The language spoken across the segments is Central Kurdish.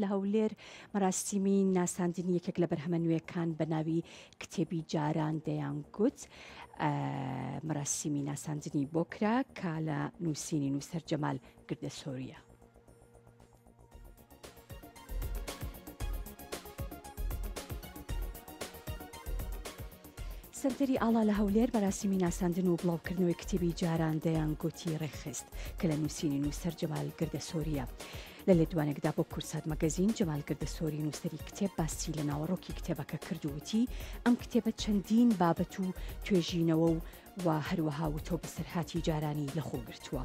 لە هەولێر مەراسیمی ناساندنی یەکێک لە بەرهەمە نوێیەکان بە ناوی کتێبی جاران دەیانگوت مەراسیمی ناساندنی بۆ کرا کە لە نووسینی نووسەر جەمال گردەسۆریە. سەرەتای ئاڵا لە هەولێر مەراسیمی ناساندن و بڵاوکردنەوەی کتێبی جاران دەیانگوتی ڕێخست کە لە نووسینی نووسەر جەمال گردەسۆریە. لە لێدوانێکدا بۆ کورسات مەگەزین جەمال گردەسۆری نووسەری کتێب باسی لە ناوەڕۆکی کتێبەکە کردووتی ئەم کتێبە چەندین بابەت و توێژینەوە و هەروەها وتۆ بەسەرهاتی جارانی لەخۆ گرتووە.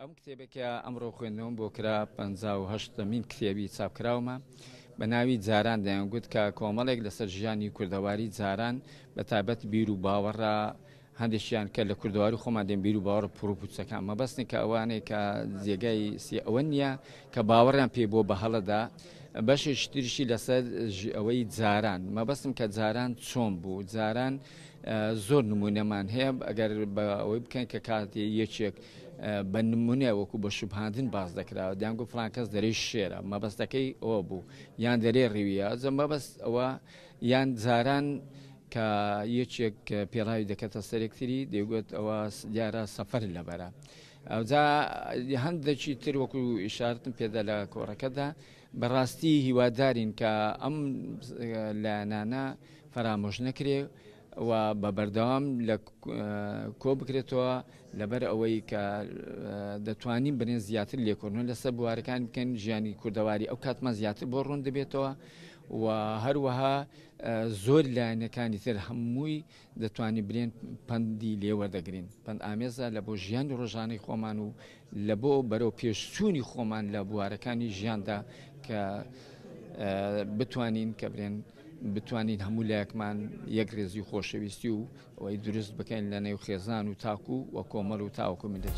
ئەم کتێبێکە ئەمڕۆ خوێندنەوەم بۆ کرا 58مین کتێبی چاپکراومە بە ناوی جاران دەیانگوت کە کۆمەڵێک لەسەر ژیانی کوردەواری جاران بە تایبەت بیر و باوەڕە هەندێکیان کە لە کوردەواری خۆمان دێن بیر و باوەڕ پرۆپوچەکان مەبەستنی کە ئەوانەیە کە جێگای ئەوە نییە کە باوەڕیان پێ بۆ بە هەڵەدا بەشێک تریشی لەسەر ئەوەی جاران مەبەستم کە جاران چۆن بوو جاران زۆر نمونەمان هەیە ئەگەر بە ئەوەی بکەین کە کاتی یەکێک بە نمونە وەکو بە شوبهاندن باز دەکراوە دەیانگو فڵان کەس دەرەی شێرە مەبەستەکەی ئەوە بوو یان دەرێ ڕێویە جە مەبەست ئەوە یان جاران کە یەکێک پێڵاوی دەکەتە سەرێکتری دەیگوت ئەوە دیارە سەفەر لەبەرە ئەوجا هەندێکی تر وەکو ئیشارەتم پێدا لە کۆڕەکەدا بەڕاستی هیوادارین کە ئەم لایەنانە فەرامۆژ نەکرێ و بە بەردەوام لە کۆ بکرێتەوە لەبەر ئەوەی کە دەتوانین بنێن زیاتر لێکۆڵینەوە لەسەر بوارەکان بکەین ژیانی کوردەواری ئەو کاتمە زیاتر بۆ ڕوون دەبێتەوە و هەروەها زۆر لایەنەکانی تر هەمووی دەتوانین برێن پەندی لێوەردەگرین پەند ئامێزە لە بۆ ژیانی ڕۆژانەی خۆمان و لە بۆ بەرەو پێشچوونی خۆمان لە بوارەکانی ژیاندا کە بتوانین کە برێن بتوانین هەموو لایەکمان یەک ڕێزی خۆشەویستی و ئەوەی دروست بکەین لە نێو خێزان و تاکو و کۆمەڵ و تاوەکو میلەت